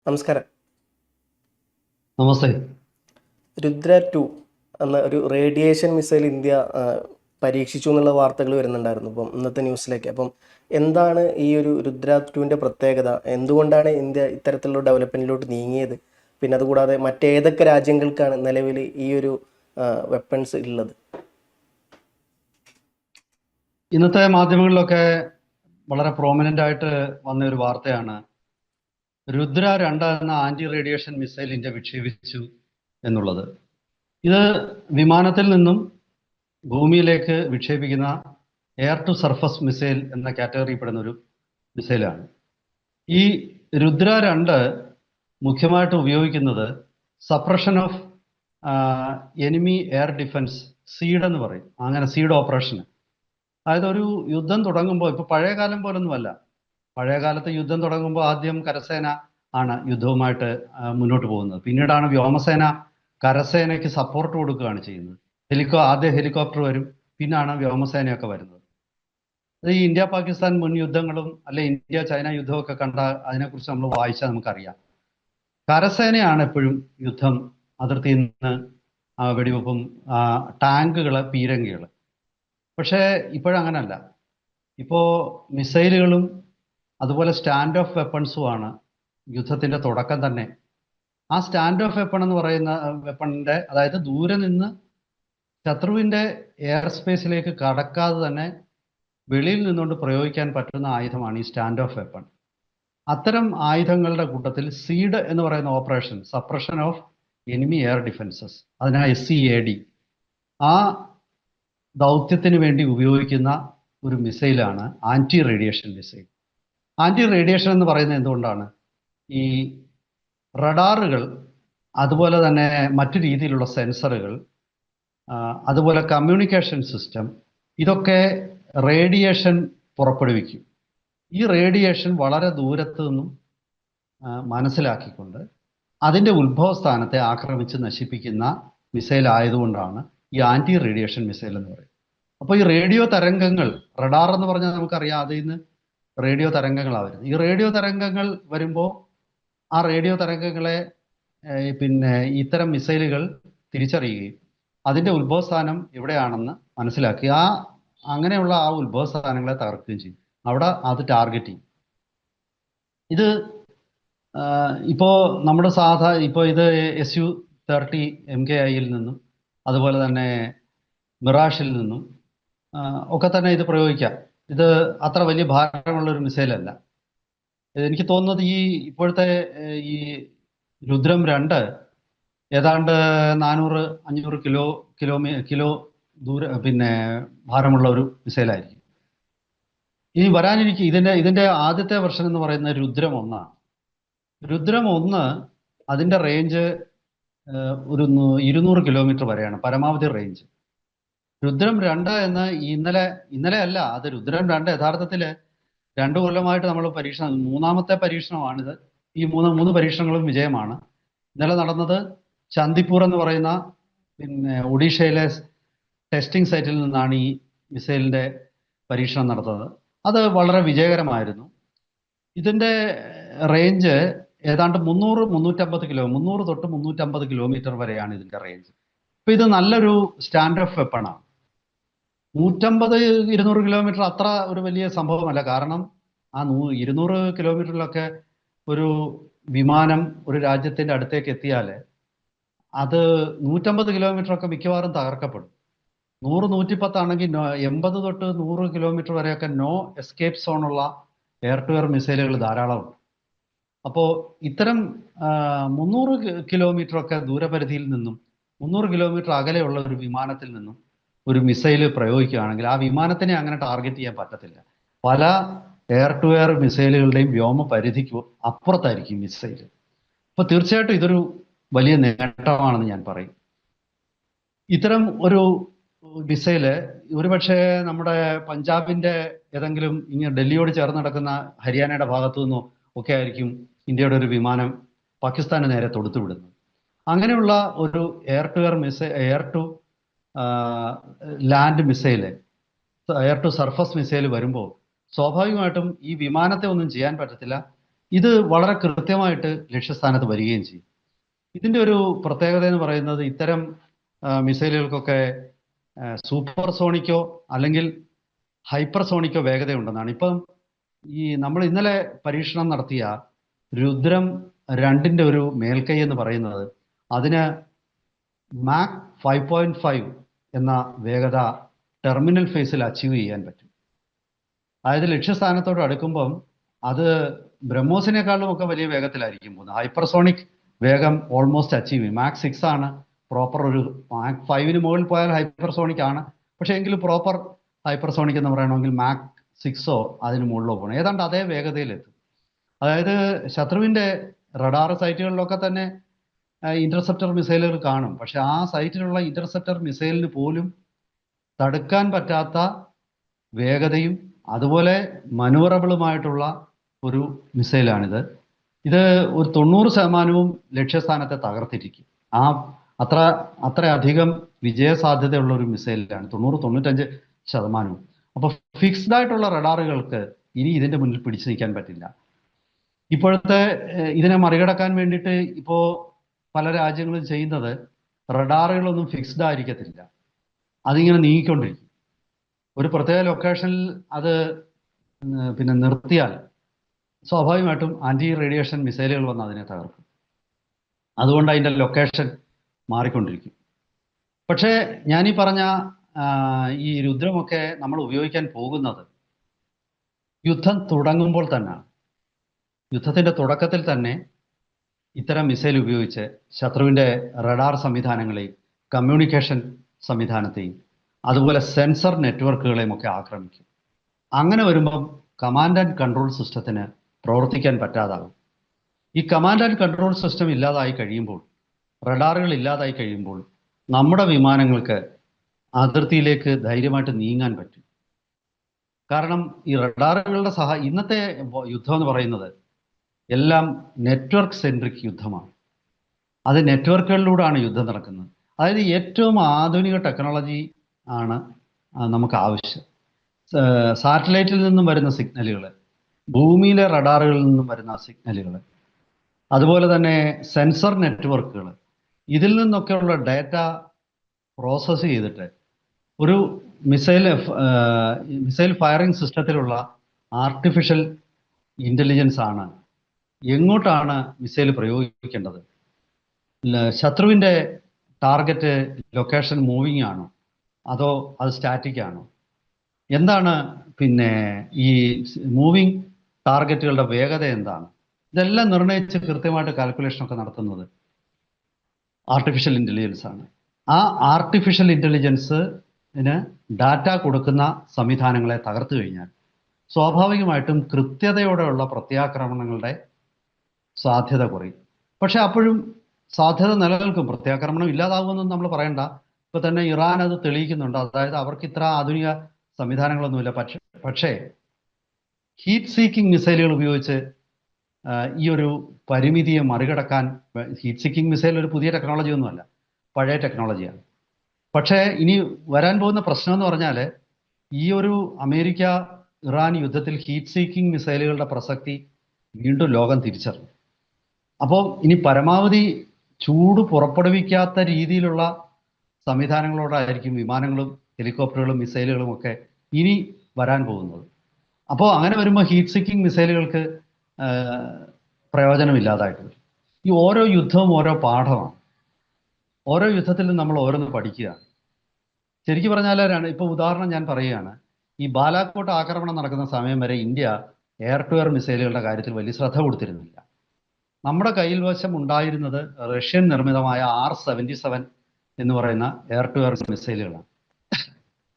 നമസ്കാരം. നമസ്തേ. രുദ്ര 2 എന്ന ഒരു റേഡിയേഷൻ മിസൈൽ ഇന്ത്യ പരീക്ഷിച്ചു എന്നുള്ള വാർത്തകൾ വരുന്നുണ്ടായിരുന്നു ഇപ്പം ഇന്നത്തെ ന്യൂസിലേക്ക്. അപ്പം എന്താണ് ഈ ഒരു രുദ്ര 2ൻ്റെ പ്രത്യേകത? എന്തുകൊണ്ടാണ് ഇന്ത്യ ഇത്തരത്തിലുള്ള ഡെവലപ്മെൻറ്റിലോട്ട് നീങ്ങിയത്? പിന്നെ അതുകൂടാതെ മറ്റേതൊക്കെ രാജ്യങ്ങൾക്കാണ് നിലവിൽ ഈ ഒരു വെപ്പൺസ് ഉള്ളത്? ഇന്നത്തെ മാധ്യമങ്ങളിലൊക്കെ വളരെ പ്രോമിനൻ്റ് ആയിട്ട് വന്ന ഒരു വാർത്തയാണ് രുദ്ര 2 എന്ന ആന്റി റേഡിയേഷൻ മിസൈൽ ഇന്ത്യ വിക്ഷേപിച്ചു എന്നുള്ളത്. ഇത് വിമാനത്തിൽ നിന്നും ഭൂമിയിലേക്ക് വിക്ഷേപിക്കുന്ന എയർ ടു സർഫസ് മിസൈൽ എന്ന കാറ്റഗറിപ്പെടുന്ന ഒരു മിസൈലാണ്. ഈ രുദ്ര 2 മുഖ്യമായിട്ട് ഉപയോഗിക്കുന്നത് suppression of enemy air defence, seed എന്ന് പറയും. അങ്ങനെ സീഡ് ഓപ്പറേഷന്, അതായത് ഒരു യുദ്ധം തുടങ്ങുമ്പോൾ, ഇപ്പൊ പഴയ കാലം പോലൊന്നുമല്ല. പഴയ കാലത്ത് യുദ്ധം തുടങ്ങുമ്പോൾ ആദ്യം കരസേന ആണ് യുദ്ധവുമായിട്ട് മുന്നോട്ട് പോകുന്നത്. പിന്നീടാണ് വ്യോമസേന കരസേനയ്ക്ക് സപ്പോർട്ട് കൊടുക്കുകയാണ് ചെയ്യുന്നത്. ആദ്യം ഹെലികോപ്റ്റർ വരും, പിന്നാണ് വ്യോമസേനയൊക്കെ വരുന്നത്. അത് ഈ ഇന്ത്യ പാകിസ്ഥാൻ മുൻ യുദ്ധങ്ങളും അല്ലെ ഇന്ത്യ ചൈന യുദ്ധമൊക്കെ കണ്ട അതിനെക്കുറിച്ച് നമ്മൾ വായിച്ചാൽ നമുക്കറിയാം. കരസേനയാണ് എപ്പോഴും യുദ്ധം, അതിർത്തിയിൽ നിന്ന് വെടിവെപ്പും, ടാങ്കുകള്, പീരങ്കികള്. പക്ഷേ ഇപ്പോഴങ്ങനല്ല. ഇപ്പോൾ മിസൈലുകളും അതുപോലെ സ്റ്റാൻഡ് ഓഫ് വെപ്പൺസുമാണ് യുദ്ധത്തിന്റെ തുടക്കം തന്നെ. ആ സ്റ്റാൻഡ് ഓഫ് വെപ്പൺ എന്ന് പറയുന്ന വെപ്പണിന്റെ, അതായത് ദൂരെ നിന്ന് ശത്രുവിന്റെ എയർ സ്പേസിലേക്ക് കടക്കാതെ തന്നെ വെളിയിൽ നിന്നുകൊണ്ട് പ്രയോഗിക്കാൻ പറ്റുന്ന ആയുധമാണ് ഈ സ്റ്റാൻഡ് ഓഫ് വെപ്പൺ. അത്തരം ആയുധങ്ങളുടെ കൂട്ടത്തിൽ സീഡ് എന്ന് പറയുന്ന operation, suppression of enemy air defences, അതിനാ SEAD, ആ ദൗത്യത്തിന് വേണ്ടി ഉപയോഗിക്കുന്ന ഒരു മിസൈലാണ് anti radiation missile. Anti radiation എന്ന് പറയുന്നത് എന്തുകൊണ്ടാണ്? ഈ റഡാറുകൾ, അതുപോലെ തന്നെ മറ്റു രീതിയിലുള്ള സെൻസറുകൾ, അതുപോലെ കമ്മ്യൂണിക്കേഷൻ സിസ്റ്റം, ഇതൊക്കെ റേഡിയേഷൻ പുറപ്പെടുവിക്കും. ഈ റേഡിയേഷൻ വളരെ ദൂരത്ത് നിന്നും മനസ്സിലാക്കിക്കൊണ്ട് അതിൻ്റെ ഉത്ഭവസ്ഥാനത്തെ ആക്രമിച്ച് നശിപ്പിക്കുന്ന മിസൈൽ ആയതുകൊണ്ടാണ് ഈ ആന്റി റേഡിയേഷൻ മിസൈൽ എന്ന് പറയുന്നത്. അപ്പോൾ ഈ റേഡിയോ തരംഗങ്ങൾ, റഡാർ എന്ന് പറഞ്ഞാൽ നമുക്കറിയാം, അതിൽ നിന്ന് റേഡിയോ തരംഗങ്ങളാണ് വരുന്നത്. ഈ റേഡിയോ തരംഗങ്ങൾ വരുമ്പോൾ ആ റേഡിയോ തരംഗങ്ങളെ പിന്നെ ഇത്തരം മിസൈലുകൾ തിരിച്ചറിയുകയും അതിൻ്റെ ഉത്ഭവസ്ഥാനം എവിടെയാണെന്ന് മനസ്സിലാക്കി അങ്ങനെയുള്ള ആ ഉത്ഭവസ്ഥാനങ്ങളെ തകർക്കുകയും ചെയ്യും. അവിടെ അത് ടാർഗറ്റ് ചെയ്യും. ഇത് ഇപ്പോൾ നമ്മുടെ ഇപ്പോൾ ഇത് SU-30 MKI-യിൽ നിന്നും അതുപോലെ തന്നെ മിറാഷിൽ നിന്നും ഒക്കെ തന്നെ ഇത് പ്രയോഗിക്കാം. ഇത് അത്ര വലിയ ഭാരമുള്ള ഒരു മിസൈലല്ല. എനിക്ക് തോന്നുന്നത് ഈ ഇപ്പോഴത്തെ ഈ രുദ്രം 2 ഏതാണ്ട് 400-500 കിലോ ദൂര ഭാരമുള്ള ഒരു മിസൈലായിരിക്കും. ഇനി വരാനിരിക്കും ഇതിന്റെ ആദ്യത്തെ വെർഷൻ എന്ന് പറയുന്നത് രുദ്രം 1 ആണ്. രുദ്രം 1 അതിന്റെ റേഞ്ച് ഒരു 200 കിലോമീറ്റർ വരെയാണ് പരമാവധി റേഞ്ച്. രുദ്രം 2 എന്ന് ഇന്നലെ അല്ല, അത് രുദ്രം 2 യഥാർത്ഥത്തിൽ 2 കൊല്ലമായിട്ട് നമ്മൾ മൂന്നാമത്തെ പരീക്ഷണമാണിത്. ഈ മൂന്ന് പരീക്ഷണങ്ങളും വിജയമാണ്. ഇന്നലെ നടന്നത് ചന്ദിപ്പൂർ എന്ന് പറയുന്ന ഒഡീഷയിലെ ടെസ്റ്റിംഗ് സൈറ്റിൽ നിന്നാണ് ഈ മിസൈലിന്റെ പരീക്ഷണം നടത്തുന്നത്. അത് വളരെ വിജയകരമായിരുന്നു. ഇതിന്റെ റേഞ്ച് ഏതാണ്ട് 300 തൊട്ട് 350 കിലോമീറ്റർ വരെയാണ് ഇതിന്റെ റേഞ്ച്. ഇപ്പൊ ഇത് നല്ലൊരു സ്റ്റാൻഡ് ഓഫ് വെപ്പണാണ്. 150-200 കിലോമീറ്റർ അത്ര ഒരു വലിയ സംഭവമല്ല. കാരണം ആ 200 കിലോമീറ്ററിലൊക്കെ ഒരു വിമാനം ഒരു രാജ്യത്തിന്റെ അടുത്തേക്ക് എത്തിയാൽ അത് 150 കിലോമീറ്റർ ഒക്കെ മിക്കവാറും തകർക്കപ്പെടും. 100-110 ആണെങ്കിൽ 80 തൊട്ട് 100 കിലോമീറ്റർ വരെയൊക്കെ നോ എസ്കേപ്പ് സോണുള്ള എയർ ടു എയർ മിസൈലുകൾ ധാരാളമുണ്ട്. അപ്പോൾ ഇത്തരം 300 കിലോമീറ്റർ ഒക്കെ ദൂരപരിധിയിൽ നിന്നും 300 കിലോമീറ്റർ അകലെയുള്ള ഒരു വിമാനത്തിൽ നിന്നും ഒരു മിസൈൽ പ്രയോഗിക്കുകയാണെങ്കിൽ ആ വിമാനത്തിനെ അങ്ങനെ ടാർഗറ്റ് ചെയ്യാൻ പറ്റത്തില്ല. പല എയർ ടു എയർ മിസൈലുകളുടെയും വ്യോമ പരിധിക്ക് അപ്പുറത്തായിരിക്കും മിസൈൽ. അപ്പോൾ തീർച്ചയായിട്ടും ഇതൊരു വലിയ നേട്ടമാണെന്ന് ഞാൻ പറയും. ഇത്തരം ഒരു മിസൈല് ഒരുപക്ഷെ നമ്മുടെ പഞ്ചാബിന്റെ ഏതെങ്കിലും ഇങ്ങനെ ഡൽഹിയോട് ചേർന്ന് നടക്കുന്ന ഹരിയാനയുടെ ഭാഗത്തു നിന്നോ ഒക്കെ ആയിരിക്കും ഇന്ത്യയുടെ ഒരു വിമാനം പാകിസ്ഥാന് നേരെ തൊടുത്തുവിടുന്നത്. അങ്ങനെയുള്ള ഒരു air to land missile, air to surface missile വരുമ്പോൾ സ്വാഭാവികമായിട്ടും ഈ വിമാനത്തെ ഒന്നും ചെയ്യാൻ പറ്റത്തില്ല. ഇത് വളരെ കൃത്യമായിട്ട് ലക്ഷ്യസ്ഥാനത്ത് വരികയും ചെയ്യും. ഇതിൻ്റെ ഒരു പ്രത്യേകത എന്ന് പറയുന്നത് ഇത്തരം മിസൈലുകൾക്കൊക്കെ സൂപ്പർസോണിക്കോ അല്ലെങ്കിൽ ഹൈപ്പർസോണിക്കോ വേഗതയുണ്ടെന്നാണ്. ഇപ്പം നമ്മൾ ഇന്നലെ പരീക്ഷണം നടത്തിയ രുദ്രം 2 ഒരു മേൽക്കൈ എന്ന് പറയുന്നത് അതിന് മാക് 5.5 എന്ന വേഗത ടെർമിനൽ ഫേസിൽ അച്ചീവ് ചെയ്യാൻ പറ്റും. അതായത് ലക്ഷ്യസ്ഥാനത്തോട് അടുക്കുമ്പം അത് ബ്രഹ്മോസിനേക്കാളും ഒക്കെ വലിയ വേഗത്തിലായിരിക്കും പോകുന്നത്. ഹൈപ്പർസോണിക് വേഗം ഓൾമോസ്റ്റ് അച്ചീവ് ചെയ്യും. മാക് 6 ആണ് പ്രോപ്പർ. ഒരു മാക് 5 മുകളിൽ പോയാൽ ഹൈപ്പർസോണിക് ആണ്, പക്ഷേ എങ്കിലും പ്രോപ്പർ ഹൈപ്പർസോണിക് എന്ന് പറയണമെങ്കിൽ മാക് 6ഓ അതിന് മുകളിലോ പോകണം. ഏതാണ്ട് അതേ വേഗതയിലെത്തും. അതായത് ശത്രുവിൻ്റെ റഡാർ സൈറ്റുകളിലൊക്കെ തന്നെ ഇന്റർസെപ്റ്റർ മിസൈലുകൾ കാണും, പക്ഷെ ആ സൈറ്റിലുള്ള ഇന്റർസെപ്റ്റർ മിസൈലിന് പോലും തടുക്കാൻ പറ്റാത്ത വേഗതയും അതുപോലെ മനൂവറബിളുമായിട്ടുള്ള ഒരു മിസൈലാണിത്. ഇത് ഒരു 90% ലക്ഷ്യസ്ഥാനത്തെ തകർത്തിരിക്കും. അത്രയധികം വിജയസാധ്യതയുള്ള ഒരു മിസൈലാണ് 90-95%. അപ്പോൾ ഫിക്സ്ഡ് ആയിട്ടുള്ള റഡാറുകൾക്ക് ഇനി ഇതിന്റെ മുന്നിൽ പിടിച്ചു നിൽക്കാൻ പറ്റില്ല. ഇപ്പോഴത്തെ ഇതിനെ മറികടക്കാൻ വേണ്ടിയിട്ട് ഇപ്പോൾ പല രാജ്യങ്ങളും ചെയ്യുന്നത് റഡാറുകളൊന്നും ഫിക്സ്ഡ് ആയിരിക്കത്തില്ല, അതിങ്ങനെ നീങ്ങിക്കൊണ്ടിരിക്കും. ഒരു പ്രത്യേക ലൊക്കേഷനിൽ അത് പിന്നെ നിർത്തിയാൽ സ്വാഭാവികമായിട്ടും ആന്റി റേഡിയേഷൻ മിസൈലുകൾ വന്ന് അതിനെ തകർക്കും. അതുകൊണ്ട് അതിൻ്റെ ലൊക്കേഷൻ മാറിക്കൊണ്ടിരിക്കും. പക്ഷേ ഞാനീ പറഞ്ഞ ഈ രുദ്രമൊക്കെ നമ്മൾ ഉപയോഗിക്കാൻ പോകുന്നത് യുദ്ധം തുടങ്ങുമ്പോൾ തന്നെയാണ്. യുദ്ധത്തിൻ്റെ തുടക്കത്തിൽ തന്നെ ഇത്തരം മിസൈൽ ഉപയോഗിച്ച് ശത്രുവിൻ്റെ റഡാർ സംവിധാനങ്ങളെയും കമ്മ്യൂണിക്കേഷൻ സംവിധാനത്തെയും അതുപോലെ സെൻസർ നെറ്റ്വർക്കുകളെയും ഒക്കെ ആക്രമിക്കും. അങ്ങനെ വരുമ്പം കമാൻഡ് ആൻഡ് കൺട്രോൾ സിസ്റ്റത്തിന് പ്രവർത്തിക്കാൻ പറ്റാതാകും. ഈ കമാൻഡ് ആൻഡ് കൺട്രോൾ സിസ്റ്റം ഇല്ലാതായി കഴിയുമ്പോൾ, റഡാറുകൾ ഇല്ലാതായി കഴിയുമ്പോൾ നമ്മുടെ വിമാനങ്ങൾക്ക് അതിർത്തിയിലേക്ക് ധൈര്യമായിട്ട് നീങ്ങാൻ പറ്റും. കാരണം ഈ റഡാറുകളുടെ ഇന്നത്തെ യുദ്ധം എന്ന് പറയുന്നത് എല്ലാം നെറ്റ്വർക്ക് സെൻട്രിക് യുദ്ധമാണ്. അത് നെറ്റ്വർക്കുകളിലൂടെയാണ് യുദ്ധം നടക്കുന്നത്. അതായത് ഏറ്റവും ആധുനിക ടെക്നോളജി ആണ് നമുക്ക് ആവശ്യം. സാറ്റലൈറ്റിൽ നിന്നും വരുന്ന സിഗ്നലുകൾ, ഭൂമിയിലെ റഡാറുകളിൽ നിന്നും വരുന്ന സിഗ്നലുകൾ, അതുപോലെ തന്നെ സെൻസർ നെറ്റ്വർക്കുകൾ, ഇതിൽ നിന്നൊക്കെയുള്ള ഡാറ്റ പ്രോസസ്സ് ചെയ്തിട്ട് ഒരു മിസൈൽ ഫയറിംഗ് സിസ്റ്റത്തിലുള്ള ആർട്ടിഫിഷ്യൽ ഇൻ്റലിജൻസ് ആണ് എങ്ങോട്ടാണ് മിസൈൽ പ്രയോഗിക്കേണ്ടത്, ശത്രുവിൻ്റെ ടാർഗറ്റ് ലൊക്കേഷൻ മൂവിങ് ആണോ അതോ അത് സ്റ്റാറ്റിക് ആണോ, എന്താണ് പിന്നെ ഈ മൂവിങ് ടാർഗറ്റുകളുടെ വേഗത എന്താണ്, ഇതെല്ലാം നിർണ്ണയിച്ച് കൃത്യമായിട്ട് കാൽക്കുലേഷനൊക്കെ നടത്തുന്നത് ആർട്ടിഫിഷ്യൽ ഇൻ്റലിജൻസ് ആണ്. ആ ആർട്ടിഫിഷ്യൽ ഇൻ്റലിജൻസിന് ഡാറ്റ കൊടുക്കുന്ന സംവിധാനങ്ങളെ തകർത്തു കഴിഞ്ഞാൽ സ്വാഭാവികമായിട്ടും കൃത്യതയോടെയുള്ള പ്രത്യാക്രമണങ്ങളുടെ സാധ്യത കുറയും. പക്ഷെ അപ്പോഴും സാധ്യത നിലനിൽക്കും. പ്രത്യാക്രമണം ഇല്ലാതാകുമെന്നൊന്നും നമ്മൾ പറയണ്ട. ഇപ്പൊ തന്നെ ഇറാൻ അത് തെളിയിക്കുന്നുണ്ട്. അതായത് അവർക്ക് ഇത്ര ആധുനിക സംവിധാനങ്ങളൊന്നുമില്ല, പക്ഷേ ഹീറ്റ് സീക്കിംഗ് മിസൈലുകൾ ഉപയോഗിച്ച് ഈ ഒരു പരിമിതിയെ മറികടക്കാൻ. ഹീറ്റ് സീക്കിംഗ് മിസൈൽ ഒരു പുതിയ ടെക്നോളജി ഒന്നുമല്ല, പഴയ ടെക്നോളജിയാണ്. പക്ഷേ ഇനി വരാൻ പോകുന്ന പ്രശ്നം എന്ന് പറഞ്ഞാൽ ഈ ഒരു അമേരിക്ക ഇറാൻ യുദ്ധത്തിൽ ഹീറ്റ് സീക്കിംഗ് മിസൈലുകളുടെ പ്രസക്തി വീണ്ടും ലോകം തിരിച്ചറിഞ്ഞു. അപ്പോൾ ഇനി പരമാവധി ചൂട് പുറപ്പെടുവിക്കാത്ത രീതിയിലുള്ള സംവിധാനങ്ങളോടായിരിക്കും വിമാനങ്ങളും ഹെലികോപ്റ്ററുകളും മിസൈലുകളും ഒക്കെ ഇനി വരാൻ പോകുന്നത്. അപ്പോൾ അങ്ങനെ വരുമ്പോൾ ഹീറ്റ് സീക്കിംഗ് മിസൈലുകൾക്ക് പ്രയോജനമില്ലാതായിട്ട് വരും. ഈ ഓരോ യുദ്ധവും ഓരോ പാഠമാണ്. ഓരോ യുദ്ധത്തിലും നമ്മൾ ഓരോന്ന് പഠിക്കുകയാണ്. ശരിക്കും പറഞ്ഞാൽ ഇപ്പോൾ ഉദാഹരണം ഞാൻ പറയുകയാണ്, ഈ ബാലാക്കോട്ട് ആക്രമണം നടക്കുന്ന സമയം വരെ ഇന്ത്യ എയർ ടു എയർ മിസൈലുകളുടെ കാര്യത്തിൽ വലിയ ശ്രദ്ധ കൊടുത്തിരുന്നില്ല. നമ്മുടെ കയ്യിൽ വശം ഉണ്ടായിരുന്നത് റഷ്യൻ നിർമ്മിതമായ R-77 എന്ന് പറയുന്ന എയർ ടു എയർ മിസൈലുകളാണ്.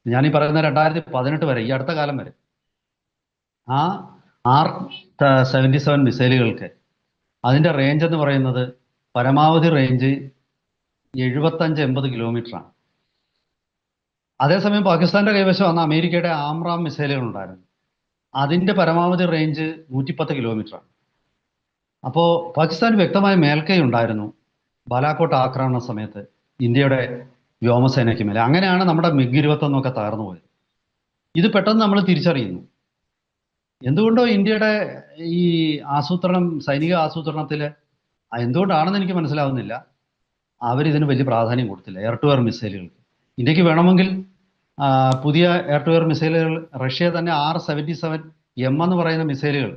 ഞാനീ പറയുന്ന 2018 വരെ, ഈ അടുത്ത കാലം വരെ ആ R-77 മിസൈലുകൾക്ക് അതിൻ്റെ റേഞ്ച് എന്ന് പറയുന്നത് പരമാവധി റേഞ്ച് 75-80 കിലോമീറ്ററാണ്. അതേസമയം പാകിസ്ഥാന്റെ കൈവശം വന്ന അമേരിക്കയുടെ ആംറാം മിസൈലുകൾ ഉണ്ടായിരുന്നു. അതിൻ്റെ പരമാവധി റേഞ്ച് 110 കിലോമീറ്ററാണ്. അപ്പോൾ പാകിസ്ഥാൻ വ്യക്തമായ മേൽക്കൈ ഉണ്ടായിരുന്നു ബാലാക്കോട്ട് ആക്രമണ സമയത്ത് ഇന്ത്യയുടെ വ്യോമസേനയ്ക്ക് മേലെ. അങ്ങനെയാണ് നമ്മുടെ MiG-21 ഒക്കെ തകർന്നു പോയത്. ഇത് പെട്ടെന്ന് നമ്മൾ തിരിച്ചറിയുന്നു. എന്തുകൊണ്ടോ ഇന്ത്യയുടെ ഈ സൈനിക ആസൂത്രണത്തിൽ എന്തുകൊണ്ടാണെന്ന് എനിക്ക് മനസ്സിലാവുന്നില്ല, അവരിതിന് വലിയ പ്രാധാന്യം കൊടുത്തില്ല. എയർ ടു എയർ മിസൈലുകൾക്ക് ഇന്ത്യക്ക് വേണമെങ്കിൽ പുതിയ എയർ ടു എയർ മിസൈലുകൾ, റഷ്യ തന്നെ R-77M എന്ന് പറയുന്ന മിസൈലുകൾ,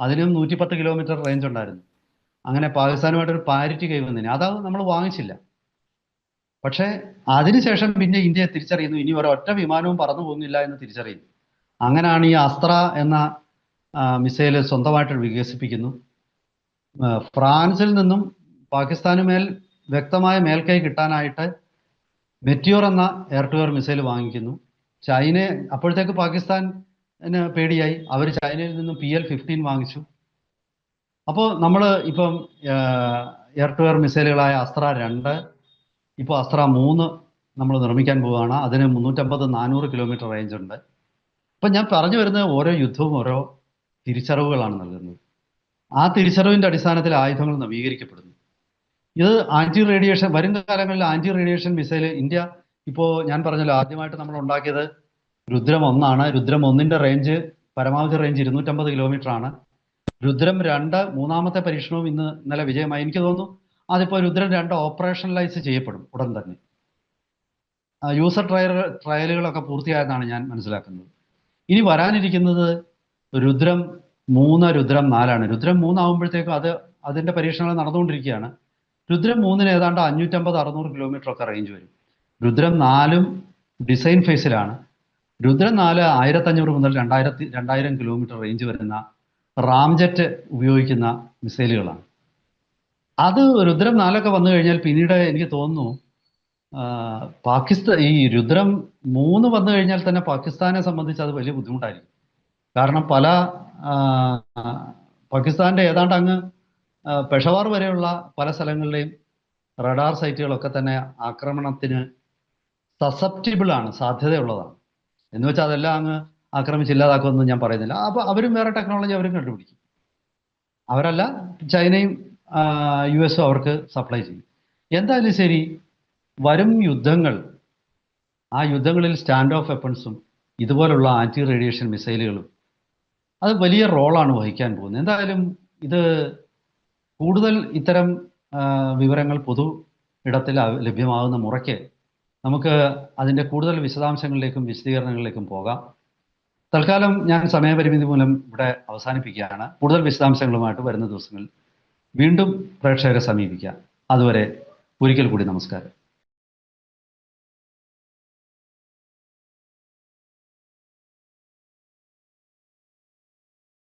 അതിനും 110 കിലോമീറ്റർ റേഞ്ച് ഉണ്ടായിരുന്നു. അങ്ങനെ പാകിസ്ഥാനുമായിട്ടൊരു പാരിറ്റി കൈവന്നിന്, അത് നമ്മൾ വാങ്ങിച്ചില്ല. പക്ഷേ അതിനുശേഷം പിന്നെ ഇന്ത്യ തിരിച്ചറിയുന്നു, ഇനി ഒരൊറ്റ വിമാനവും പറന്നു പോകുന്നില്ല എന്ന് തിരിച്ചറിയുന്നു. അങ്ങനെയാണ് ഈ അസ്ത്ര എന്ന മിസൈല് സ്വന്തമായിട്ട് വികസിപ്പിക്കുന്നു. ഫ്രാൻസിൽ നിന്നും പാകിസ്ഥാന് മേൽ വ്യക്തമായ മേൽക്കൈ കിട്ടാനായിട്ട് മെറ്റിയോർ എന്ന എയർ ടു എയർ മിസൈൽ വാങ്ങിക്കുന്നു. അപ്പോഴത്തേക്ക് പാകിസ്ഥാന് പേടിയായി, അവർ ചൈനയിൽ നിന്നും PL-15 വാങ്ങിച്ചു. അപ്പോൾ നമ്മൾ ഇപ്പം എയർ ടു എയർ മിസൈലുകളായ അസ്ത്ര-2, ഇപ്പോൾ അസ്ത്ര-3 നമ്മൾ നിർമ്മിക്കാൻ പോവുകയാണ്. അതിന് 350-400 കിലോമീറ്റർ റേഞ്ച് ഉണ്ട്. അപ്പം ഞാൻ പറഞ്ഞു വരുന്നത്, ഓരോ യുദ്ധവും ഓരോ തിരിച്ചറിവുകളാണ് നൽകുന്നത്. ആ തിരിച്ചറിവിൻ്റെ അടിസ്ഥാനത്തിൽ ആയുധങ്ങൾ നവീകരിക്കപ്പെടുന്നു. ഇത് വരും കാലങ്ങളിൽ ആന്റി റേഡിയേഷൻ മിസൈൽ ഇന്ത്യ, ഇപ്പോൾ ഞാൻ പറഞ്ഞല്ലോ, ആദ്യമായിട്ട് നമ്മൾ ഉണ്ടാക്കിയത് രുദ്രം 1 രുദ്രം 1ന്റെ റേഞ്ച്, പരമാവധി റേഞ്ച് 250 കിലോമീറ്റർ ആണ്. രുദ്രം 2 മൂന്നാമത്തെ പരീക്ഷണവും ഇന്നലെ വിജയമായി. എനിക്ക് തോന്നുന്നു അതിപ്പോൾ രുദ്രം 2 ഓപ്പറേഷണലൈസ് ചെയ്യപ്പെടും ഉടൻ തന്നെ. യൂസർ ട്രയലുകളൊക്കെ പൂർത്തിയായെന്നാണ് ഞാൻ മനസ്സിലാക്കുന്നത്. ഇനി വരാനിരിക്കുന്നത് രുദ്രം 3, രുദ്രം 4 രുദ്രം 3 ആകുമ്പോഴത്തേക്കും അതിന്റെ പരീക്ഷണങ്ങൾ നടന്നുകൊണ്ടിരിക്കുകയാണ്. രുദ്രം 3ന് ഏതാണ്ട് 550-600 കിലോമീറ്റർ ഒക്കെ റേഞ്ച് വരും. രുദ്രം 4ഉം ഡിസൈൻ ഫേസിലാണ്. രുദ്രം 4 1500 മുതൽ 2000 കിലോമീറ്റർ റേഞ്ച് വരുന്ന റാംജെറ്റ് ഉപയോഗിക്കുന്ന മിസൈലുകളാണ്. അത് രുദ്രം 4 വന്നു കഴിഞ്ഞാൽ പിന്നീട് എനിക്ക് തോന്നുന്നു ഈ രുദ്രം 3 വന്നു കഴിഞ്ഞാൽ തന്നെ പാകിസ്ഥാനെ സംബന്ധിച്ച് അത് വലിയ ബുദ്ധിമുട്ടായിരിക്കും. കാരണം പാകിസ്ഥാന്റെ ഏതാണ്ട് അങ്ങ് പെഷവാർ വരെയുള്ള പല സ്ഥലങ്ങളിലെയും റഡാർ സൈറ്റുകളൊക്കെ തന്നെ ആക്രമണത്തിന് സസെപ്റ്റിബിൾ ആണ്, സാധ്യതയുള്ളതാണ്. എന്ന് വെച്ചാൽ അതെല്ലാം അങ്ങ് ആക്രമിച്ചില്ലാതാക്കുമെന്ന് ഞാൻ പറയുന്നില്ല. അപ്പോൾ അവരും വേറെ ടെക്നോളജി അവരും കണ്ടുപിടിക്കും. അവരല്ല, ചൈനയും US അവർക്ക് സപ്ലൈ ചെയ്യും. എന്തായാലും ശരി, വരും യുദ്ധങ്ങൾ, ആ യുദ്ധങ്ങളിൽ സ്റ്റാൻഡ് ഓഫ് വെപ്പൺസും ഇതുപോലുള്ള ആന്റി റേഡിയേഷൻ മിസൈലുകളും അത് വലിയ റോളാണ് വഹിക്കാൻ പോകുന്നത്. എന്തായാലും ഇത് കൂടുതൽ ഇത്തരം വിവരങ്ങൾ പൊതു ഇടത്തിൽ ലഭ്യമാകുന്ന മുറയ്ക്ക് നമുക്ക് അതിൻ്റെ കൂടുതൽ വിശദാംശങ്ങളിലേക്കും വിശദീകരണങ്ങളിലേക്കും പോകാം. തൽക്കാലം ഞാൻ സമയപരിമിതി മൂലം ഇവിടെ അവസാനിപ്പിക്കുകയാണ്. കൂടുതൽ വിശദാംശങ്ങളുമായിട്ട് വരുന്ന ദിവസങ്ങളിൽ വീണ്ടും പ്രേക്ഷകരെ സമീപിക്കാം. അതുവരെ ഒരിക്കൽ കൂടി നമസ്കാരം.